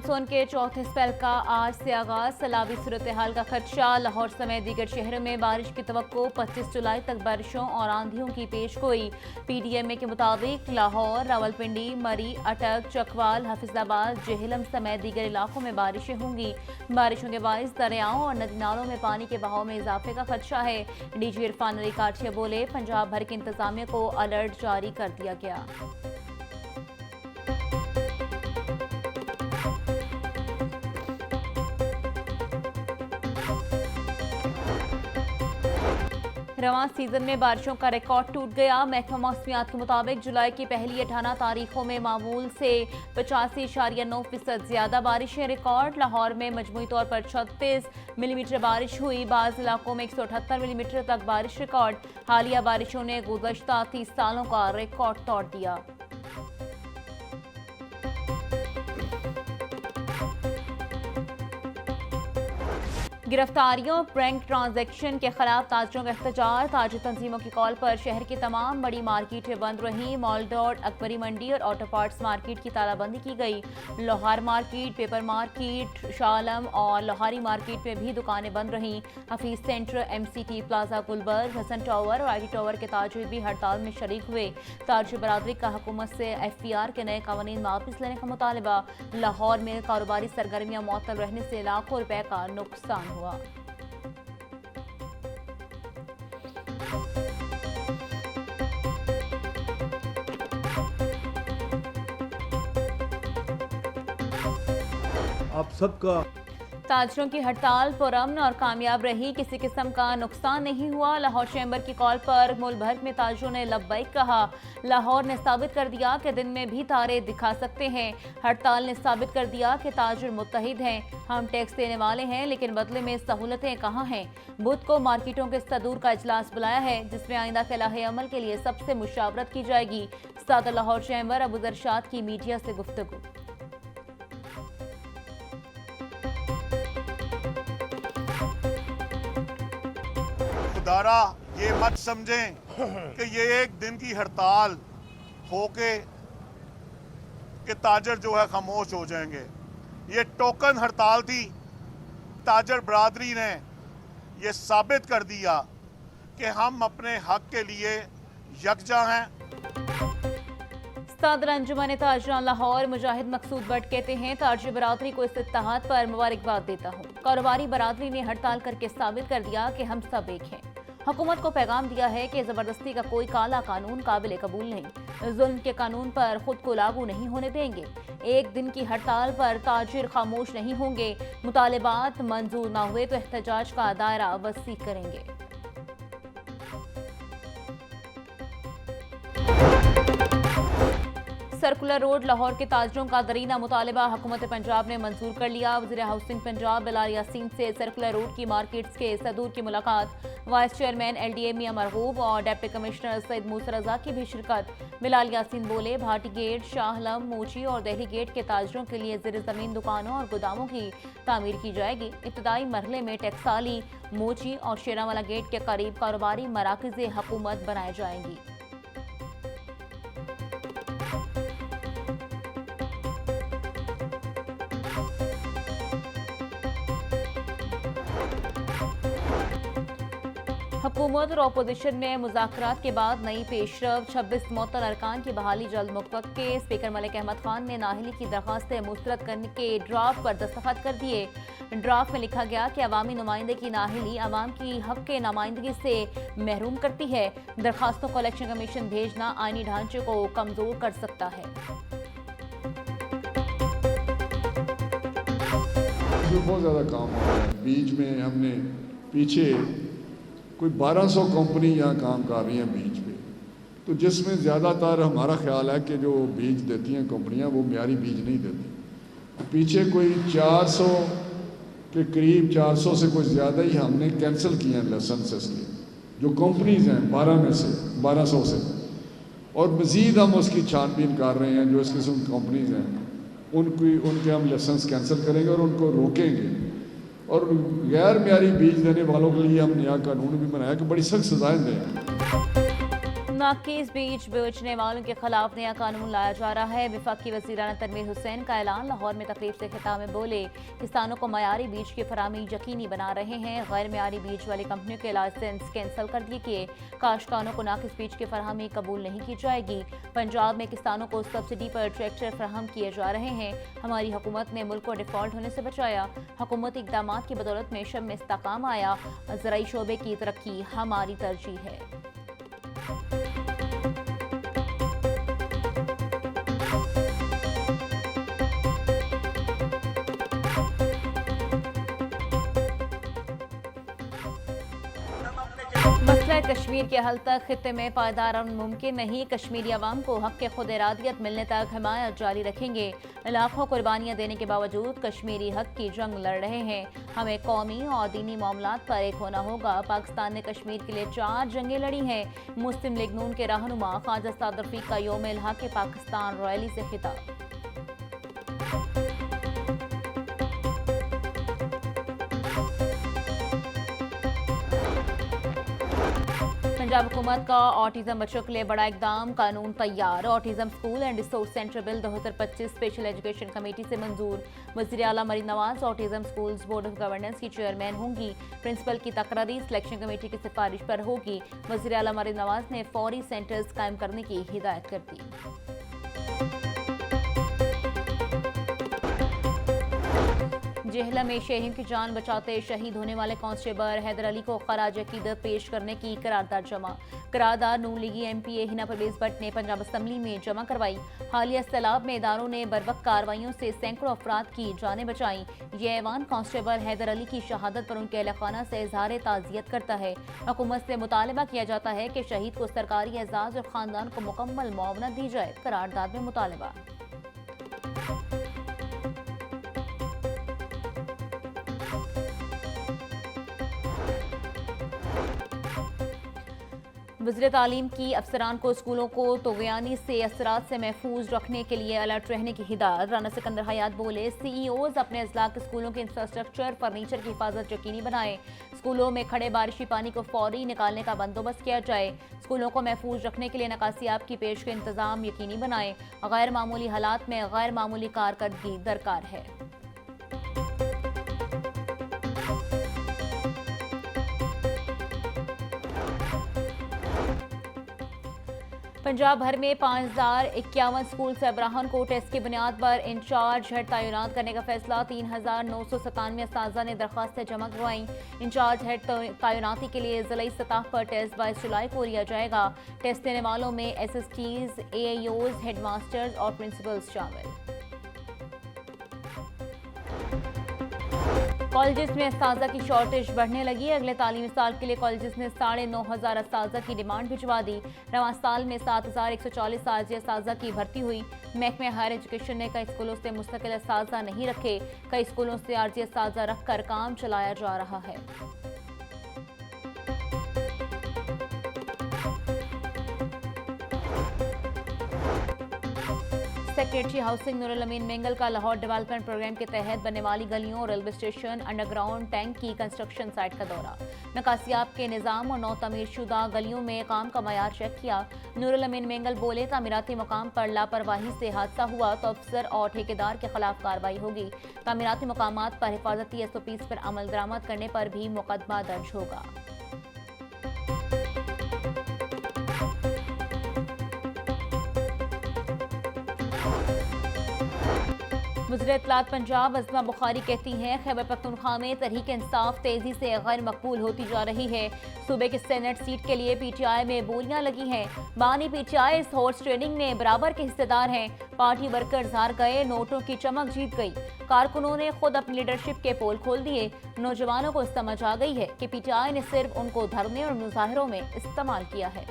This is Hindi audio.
मानसून के चौथे स्पेल का आज से आगाज। सैलाबी सूरत हाल का खदशा। लाहौर समेत दीगर शहरों में बारिश की तवक्को। 25 जुलाई तक बारिशों और आंधियों की पेशगोई। PDMA के मुताबिक लाहौर, रावलपिंडी, मरी, अटक, चकवाल, हफीजाबाद, जेहलम समेत दीगर इलाकों में बारिशें होंगी। बारिशों के बायस दरियाओं और नदी नालों में पानी के बहाव में इजाफे का खदशा है। DG इरफान अली काठिया बोले, पंजाब भर की इंतजामिया को अलर्ट जारी कर दिया गया। रवां सीजन में बारिशों का रिकॉर्ड टूट गया। महकमा मौसमियात के मुताबिक जुलाई की पहली 18 तारीखों में मामूल से 85.9% ज्यादा बारिशें रिकॉर्ड। लाहौर में मजमूई तौर पर 36 मिलीमीटर बारिश हुई। बाज़ इलाकों में 178 मिलीमीटर तक बारिश रिकॉर्ड। हालिया बारिशों ने गुज़श्ता 30 सालों का रिकॉर्ड तोड़ दिया। गिरफ्तारियों, बैंक ट्रांजैक्शन के खिलाफ ताजरों का एहतजाज। ताजी तंजीमों की कॉल पर शहर की तमाम बड़ी मार्केटें बंद रहीं। मॉल रोड, अकबरी मंडी और ऑटो पार्ट्स मार्केट की तालाबंदी की गई। लोहार मार्केट, पेपर मार्केट, शालम और लोहारी मार्केट में भी दुकानें बंद रहीं। Hafeez centre, MCT plaza, Gulberg, Hasan tower और IT टावर के ताजिर भी हड़ताल में शरीक हुए। ताजिर बरादरी का हुकूमत से FPR के नए कानून वापस लेने का मुतालबा। लाहौर में कारोबारी सरगर्मियां मुअत्तल रहने से लाखों रुपए का नुकसान हुआ। आप सबका ताजरों की हड़ताल पुरअमन और कामयाब रही। किसी किस्म का नुकसान नहीं हुआ। लाहौर चैम्बर की कॉल पर मुल्क भर में ताजरों ने लब्बैक कहा। लाहौर ने साबित कर दिया कि दिन में भी तारे दिखा सकते हैं। हड़ताल ने साबित कर दिया कि ताजिर मुत्तहिद हैं। हम टैक्स देने वाले हैं, लेकिन बदले में सहूलतें कहाँ हैं। बुध को मार्केटों के सदूर का इजलास बुलाया है, जिसमें आइंदा फलाहे अमल के लिए सबसे मुशावरत की जाएगी। सदर लाहौर चैम्बर अबू जरशाद की मीडिया से गुफ्तगू। खुदारा ये मत समझें कि ये एक दिन की हड़ताल होके कि ताजर जो है खामोश हो जाएंगे। ये टोकन हड़ताल थी। ताजर बरादरी ने ये साबित कर दिया कि हम अपने हक के लिए यकजा हैं। सदर अंजुमन ताजरान लाहौर मुजाहिद मकसूद भट्ट कहते हैं, ताजिर बरादरी को इस इत्तेहाद पर मुबारकबाद देता हूँ। कारोबारी बरादरी ने हड़ताल करके साबित कर दिया कि हम सब एक हैं। हुकूमत को पैगाम दिया है कि जबरदस्ती का कोई काला कानून काबिल कबूल नहीं। जुल्म के कानून पर खुद को लागू नहीं होने देंगे। एक दिन की हड़ताल पर ताजिर खामोश नहीं होंगे। मुतालिबात मंजूर न हुए तो एहतजाज का दायरा वसी करेंगे। सर्कुलर रोड लाहौर के ताजरों का दरीना मुतालबा हुकूमत पंजाब ने मंजूर कर लिया। वज़ीर हाउसिंग पंजाब बिलाल यासीन से सर्कुलर रोड की मार्केट्स के सदूर की मुलाकात। वाइस चेयरमैन LDA मियां मरगूब और डिप्टी कमिश्नर सईद मूसा रजा की भी शिरकत। बिलाल यासीन बोले, भाटी गेट, शाहलम, मोची और दहली गेट के ताजरों के लिए ज़ेर ज़मीन दुकानों और गोदामों की तामीर की जाएगी। इब्तदाई मरहले में टकसाली, मोची और शेरावाला गेट के करीब कारोबारी मराकज़ हुकूमत बनाए जाएंगी। हुकूमत और अपोजिशन में मुज़ाकरात के बाद नई पेशरफ। 26 मुअत्तल अरकान की बहाली जल्द मुतवक्के। स्पीकर मलिक अहमद खान ने नाहली की दरख्वास्तें मुस्तरद करने के ड्राफ्ट पर दस्तखत कर दिए। ड्राफ्ट में लिखा गया कि अवामी नुमाइंदे की नाहली अवाम की हक के नुमाइंदगी से महरूम करती है। दरख्वास्तों को इलेक्शन कमीशन भेजना आईनी ढांचे को कमजोर कर सकता है। बहुत ज़्यादा काम हो रहा है। बीच में हमने पीछे कोई 1200 कंपनी यहाँ काम कर रही हैं बीज पे, तो जिसमें ज़्यादातर हमारा ख्याल है कि जो बीज देती हैं कंपनियाँ वो मियारी बीज नहीं देती। पीछे कोई 400 के करीब, 400 से कुछ ज़्यादा ही हमने कैंसिल किए हैं लाइसेंसेस लिए, जो कंपनीज़ हैं 1200 से। और मज़ीद हम उसकी छानबीन कर रहे हैं। जो इस किस्म की कंपनीज़ हैं उनके हम लाइसेंस कैंसिल करेंगे और उनको रोकेंगे। और गैर म्यारी बीज देने वालों के लिए हम नया कानून भी बनाया कि बड़ी सख्त सजाएं दें। नाकीज बीज बेचने वालों के खिलाफ नया कानून लाया जा रहा है। वफाकी वज़ीर-ए-आला तनवीर हुसैन का ऐलान। लाहौर में तकरीब से खिताब में बोले, किसानों को मयारी बीज की फराहमी यकीनी बना रहे हैं। गैर मयारी बीज वाली कंपनियों के लाइसेंस कैंसिल कर दिए गए। काश्तकारों को नाकिस बीज की फराहमी कबूल नहीं की जाएगी। पंजाब में किसानों को सब्सिडी पर ट्रैक्टर फराहम किए जा रहे हैं। हमारी हुकूमत ने मुल्क को डिफॉल्ट होने से बचाया। हुकूमती इक़दाम की बदौलत मेशम में इस्तेकाम आया। ज़राई शोबे की तरक्की हमारी तरजीह है। मसला कश्मीर के हल तक खित्ते में पायदार मुमकिन नहीं। कश्मीरी अवाम को हक के खुद इरादियत मिलने तक हिमायत जारी रखेंगे। लाखों कुर्बानियां देने के बावजूद कश्मीरी हक की जंग लड़ रहे हैं। हमें कौमी और दीनी मामलात पर एक होना होगा। पाकिस्तान ने कश्मीर के लिए 4 जंगें लड़ी हैं। मुस्लिम लीग नून के रहनुमा ख्वाजा साद रफीक का यौम इल्हाक़ पाकिस्तान रैली से खिताब। पंजाब हुकूमत का ऑटिज्म बच्चों के लिए बड़ा इकदाम। कानून तैयार। Autism school and resource centre bill 2025 special education committee से मंजूर। वज़ीर आला Maryam Nawaz autism schools board of governance की चेयरमैन होंगी। प्रिंसिपल की तकरारी सिलेक्शन कमेटी की सिफारिश पर होगी। वज़ीर आला मरीम नवाज ने फौरी सेंटर्स कायम करने की हिदायत कर दी। जेहला में शहरियों की जान बचाते शहीद होने वाले कांस्टेबल हैदर अली को खराज अकीदत पेश करने की करारदाद जमा। करारदाद नून लीगी MP हिना परवेज भट्ट ने पंजाब असम्बली में जमा करवाई। हालिया सैलाब में इदारों ने बरवक्त कार्रवाइयों से सैकड़ों अफराद की जानें बचाई। ये ऐवान कांस्टेबल हैदर अली की शहादत पर उनके अहलखाना से इजहार ताज़ियत करता है। हुकूमत से मुतालबा किया जाता है कि शहीद को सरकारी एजाज और खानदान को मुकम्मल मुआवनत दी जाए। करारदाद में मुतालबा। वज़ीर तालीम की अफसरान को स्कूलों को तोग़यानी से असरात से महफूज रखने के लिए अलर्ट रहने की हिदायत। राना सिकंदर हयात बोले, CEOs अपने अजला के स्कूलों के इंफ्रास्ट्रक्चर फर्नीचर की हिफाजत यकीनी बनाएं। स्कूलों में खड़े बारिशी पानी को फौरी निकालने का बंदोबस्त किया जाए। स्कूलों को महफूज रखने के लिए नकासियाब की पेश के इंतजाम यकीनी बनाएं। गैर मामूली हालात में गैर मामूली कारकर्दगी दरकार है। पंजाब भर में 5051 स्कूल सरबराहान को टेस्ट की बुनियाद पर इंचार्ज हेड तैनात करने का फैसला। 3997 असातिज़ा ने दरख्वास्तें जमा करवाई। इंचार्ज हेड तैनाती के लिए ज़िलाई सतह पर टेस्ट 22 जुलाई को लिया जाएगा। टेस्ट देने वालों में SSTs, AIOs, हेड मास्टर्स और प्रिंसिपल्स शामिल। कॉलेजेस में असातिज़ा की शॉर्टेज बढ़ने लगी। अगले तालीमी साल के लिए कॉलेजेस ने 9,500 असातिज़ा की डिमांड भिजवा दी। रवां साल में 7,140 आरजी असातिज़ा की भर्ती हुई। महकमे हायर एजुकेशन ने कई स्कूलों से मुस्तकिल असातिज़ा नहीं रखे। कई स्कूलों से आरजी असातिज़ा रखकर काम चलाया जा रहा है। सेक्रेटरी हाउसिंग नूरुल अमीन मेंगल का लाहौर डेवलपमेंट प्रोग्राम के तहत बनने वाली गलियों, रेलवे स्टेशन, अंडरग्राउंड टैंक की कंस्ट्रक्शन साइट का दौरा। नकासियाब के निज़ाम और नौ तमीर शुदा गलियों में काम का मयार चेक किया। नूरुल अमीन मेंगल बोले, तामीराती मकाम पर लापरवाही से हादसा हुआ तो अफसर और ठेकेदार के खिलाफ कार्रवाई होगी। तामीराती मकामात पर हिफाजती SOPs पर अमल दरामद करने पर भी मुकदमा दर्ज होगा। वज़ीर इत्तलात पंजाब अज़मा बुखारी कहती हैं, खैबर पख्तूनख्वा में तहरीक इंसाफ तेजी से गैर मकबूल होती जा रही है। सूबे की सेनेट सीट के लिए PTI में बोलियां लगी हैं। बानी PTI इस हॉर्स ट्रेडिंग में बराबर के हिस्सेदार हैं। पार्टी वर्कर्स हार गए, नोटों की चमक जीत गई। कारकुनों ने खुद अपनी लीडरशिप के पोल खोल दिए। नौजवानों को समझ आ गई है कि PTI ने सिर्फ उनको धरने और मुजाहिरों में इस्तेमाल किया है।